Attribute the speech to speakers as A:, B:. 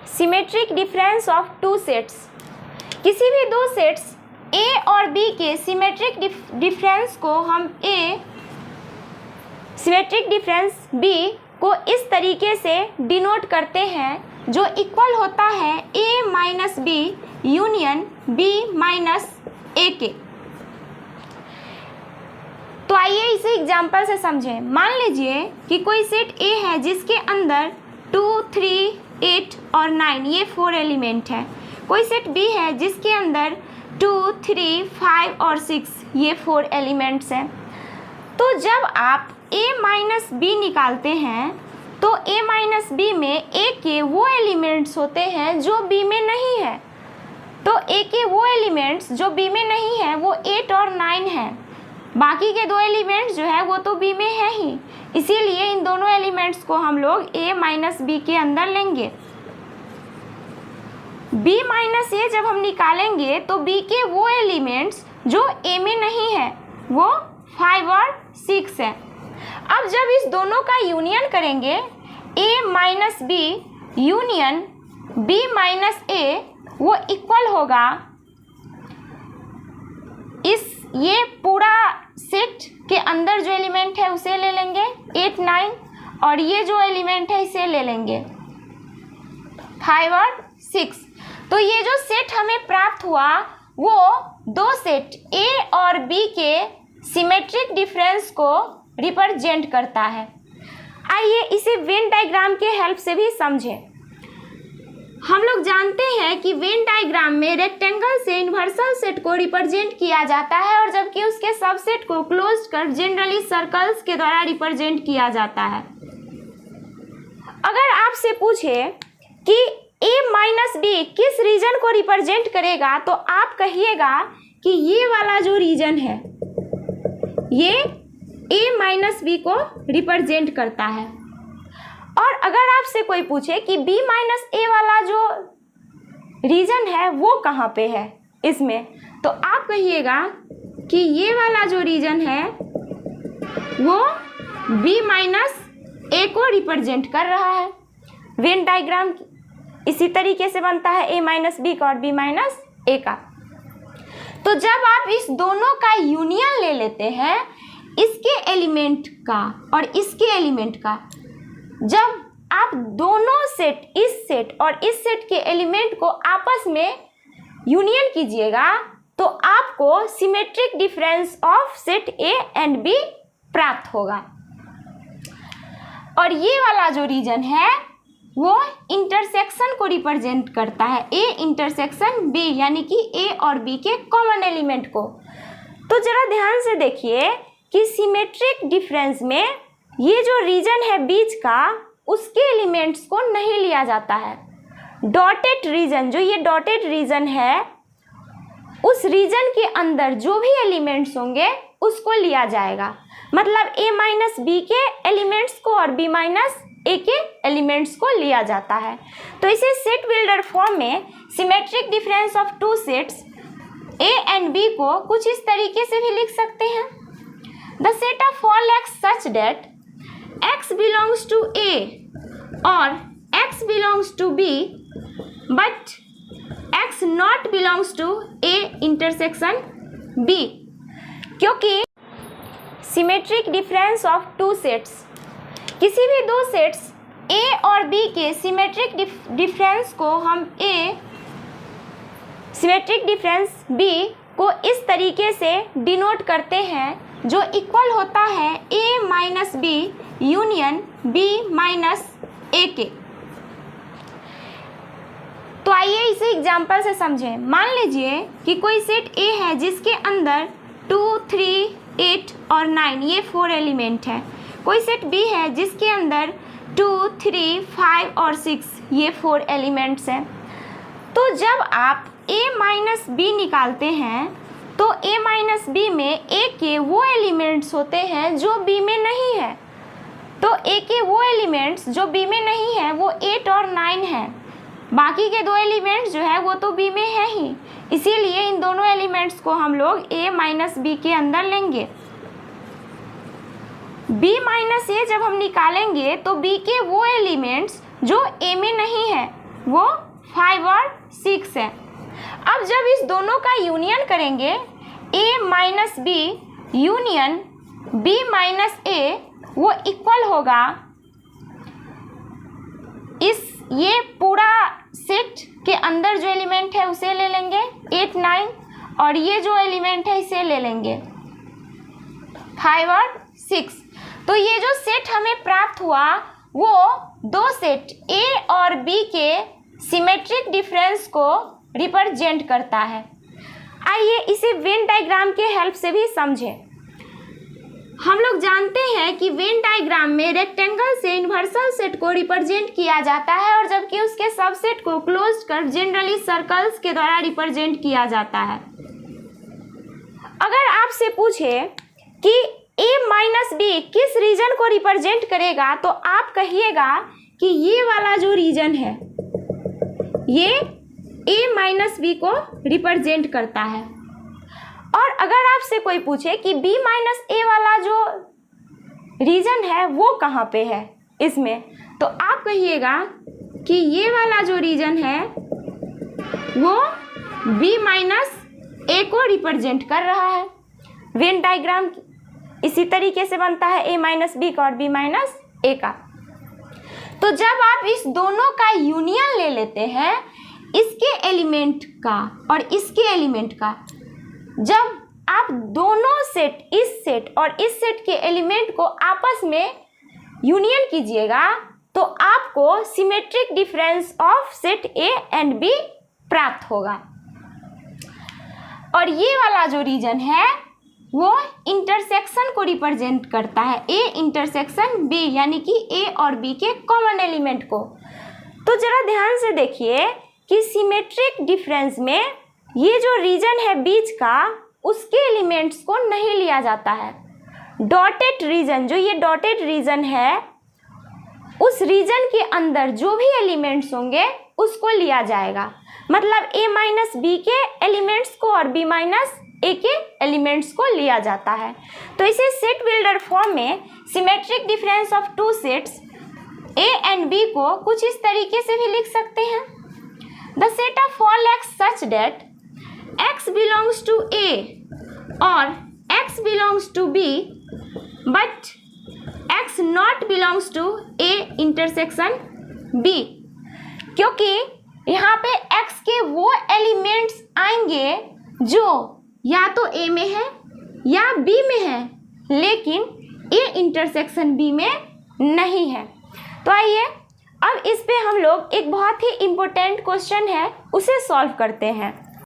A: Symmetric difference of two sets. किसी भी दो सेट्स A और B के सिमेट्रिक डिफरेंस को हम सिमेट्रिक डिफरेंस B को इस तरीके से डिनोट करते हैं जो इक्वल होता है A minus B union B minus A के। तो आइए इसे एग्जाम्पल से समझें। मान लीजिए कि कोई सेट A है जिसके अंदर 2, 3, 8 और 9 ये 4 एलिमेंट है। कोई सेट B है जिसके अंदर 2, 3, 5 और 6 ये 4 एलिमेंट्स हैं। तो जब आप A माइनस B निकालते हैं तो A माइनस B में A के वो एलिमेंट्स होते हैं जो B में नहीं है। तो A के वो एलिमेंट्स जो B में नहीं है वो 8 और 9 हैं। बाकी के दो एलिमेंट्स जो है वो तो B में है ही, इसीलिए इन दोनों एलिमेंट्स को हम लोग A माइनस B के अंदर लेंगे। B माइनस A जब हम निकालेंगे तो B के वो एलिमेंट्स जो A में नहीं है वो 5 और 6 है। अब जब इस दोनों का यूनियन करेंगे A minus B union B minus A वो इक्वल होगा ये पूरा सेट के अंदर जो एलिमेंट है उसे ले लेंगे 8, 9 और ये जो एलिमेंट है इसे ले लेंगे 5 और 6। तो ये जो सेट हमें प्राप्त हुआ वो दो सेट A और B के सिमेट्रिक डिफरेंस को रिप्रेजेंट करता है। आइए इसे वेन डायग्राम के हेल्प से भी समझें। हम लोग जानते हैं कि वेन डायग्राम में रेक्टेंगल से यूनिवर्सल सेट को रिप्रेजेंट किया जाता है और जबकि उसके सबसेट को क्लोज्ड कर जनरली सर्कल्स के द्वारा रिप्रेजेंट किया जाता है। अगर आपसे पूछे कि A माइनस B किस रीजन को रिप्रेजेंट करेगा तो आप कहिएगा कि ये वाला जो रीजन है ये A माइनस B को रिप्रेजेंट करता है। और अगर आपसे कोई पूछे कि B माइनस A वाला जो रीजन है वो कहाँ पे है इसमें, तो आप कहिएगा कि ये वाला जो रीजन है वो B माइनस A को रिप्रेजेंट कर रहा है। वेन डायग्राम इसी तरीके से बनता है A माइनस B का और B माइनस A का। तो जब आप इस दोनों का यूनियन ले लेते हैं इसके एलिमेंट का और इसके एलिमेंट का, जब आप दोनों सेट इस सेट और इस सेट के एलिमेंट को आपस में यूनियन कीजिएगा तो आपको symmetric difference of set A and B प्राप्त होगा। और ये वाला जो रीजन है वो इंटरसेक्शन को रिप्रेजेंट करता है, A इंटरसेक्शन B यानी कि A और B के कॉमन एलिमेंट को। तो जरा ध्यान से देखिए कि सिमेट्रिक डिफरेंस में ये जो रीजन है बीच का उसके एलिमेंट्स को नहीं लिया जाता है। डॉटेड रीजन, जो ये डॉटेड रीजन है उस रीजन के अंदर जो भी एलिमेंट्स होंगे उसको लिया जाएगा। मतलब A माइनस B के एलिमेंट्स को और B माइनस A के एलिमेंट्स को लिया जाता है। तो इसे सेट बिल्डर फॉर्म में symmetric difference of two sets A and B को कुछ इस तरीके से भी लिख सकते हैं। The set of all x such that x belongs to A or x belongs to B but x not belongs to A intersection B। क्योंकि symmetric difference of two sets, किसी भी दो सेट्स A और B के symmetric difference को हम symmetric difference B को इस तरीके से डिनोट करते हैं जो इक्वल होता है A minus B union B minus A के। तो आइए इसे एग्जाम्पल से समझें। मान लीजिए कि कोई सेट A है जिसके अंदर 2, 3, 8 और 9 ये 4 एलिमेंट है। कोई सेट B है जिसके अंदर 2, 3, 5 और 6 ये 4 एलिमेंट्स हैं। तो जब आप A माइनस B निकालते हैं तो A माइनस B में A के वो एलिमेंट्स होते हैं जो B में नहीं है। तो A के वो एलिमेंट्स जो B में नहीं है वो 8 और 9 हैं। बाकी के दो एलिमेंट्स जो है वो तो B में है ही, इसीलिए इन दोनों एलिमेंट्स को हम लोग A माइनस B के अंदर लेंगे। B माइनस A जब हम निकालेंगे तो B के वो एलिमेंट्स जो A में नहीं है वो 5 और 6 है। अब जब इस दोनों का यूनियन करेंगे a minus B union b minus A, वो इक्वल होगा ये पूरा सेट के अंदर जो एलिमेंट है उसे ले लेंगे 8 9, और ये जो एलिमेंट है इसे ले लेंगे 5 और 6। तो ये जो सेट हमें प्राप्त हुआ वो दो सेट A और B के सिमेट्रिक डिफरेंस को रिप्रेजेंट करता है। आइए इसे वेन डायग्राम के हेल्प से भी समझें। हम लोग जानते हैं कि वेन डायग्राम में रेक्टेंगल से यूनिवर्सल सेट को रिप्रेजेंट किया जाता है, और जबकि उसके सबसेट को क्लोज्ड कर्व जनरली सर्कल्स के द्वारा रिप्रेजेंट किया जाता है। अगर आपसे पूछे कि a माइनस बी किस रीजन को रिप्रेजेंट करेगा, तो आप कहिएगा कि ये वाला जो रीजन है ये a माइनस बी को रिप्रेजेंट करता है। और अगर आपसे कोई पूछे कि b माइनस ए वाला जो रीजन है वो कहाँ पे है इसमें, तो आप कहिएगा कि ये वाला जो रीजन है वो b माइनस ए को रिप्रेजेंट कर रहा है। वेन डायग्राम इसी तरीके से बनता है a माइनस बी का और b माइनस ए का। तो जब आप इस दोनों का यूनियन ले लेते हैं, इसके एलिमेंट का और इसके एलिमेंट का, जब आप दोनों सेट, इस सेट और इस सेट के एलिमेंट को आपस में यूनियन कीजिएगा, तो आपको symmetric difference of set A and B प्राप्त होगा। और ये वाला जो रीजन है वो इंटरसेक्शन को रिप्रेजेंट करता है, ए इंटरसेक्शन बी, यानी कि ए और बी के कॉमन एलिमेंट को। तो जरा ध्यान से देखिए कि सिमेट्रिक डिफरेंस में ये जो रीजन है बीच का, उसके एलिमेंट्स को नहीं लिया जाता है। डॉटेड रीजन, जो ये डॉटेड रीजन है, उस रीजन के अंदर जो भी एलिमेंट्स होंगे उसको लिया जाएगा। मतलब a माइनस बी के एलिमेंट्स को और b माइनस ए के एलिमेंट्स को लिया जाता है। तो इसे सेट बिल्डर फॉर्म में symmetric difference of two sets a and b को कुछ इस तरीके से भी लिख सकते हैं। The set of all x such that x belongs to a और x belongs to b but x not belongs to a intersection b, क्योंकि यहाँ पे x के वो एलिमेंट्स आएंगे जो या तो a में है या b में है, लेकिन a इंटरसेक्शन b में नहीं है। तो आइए अब इस पे हम लोग एक बहुत ही इम्पोर्टेंट क्वेश्चन है उसे सॉल्व करते हैं।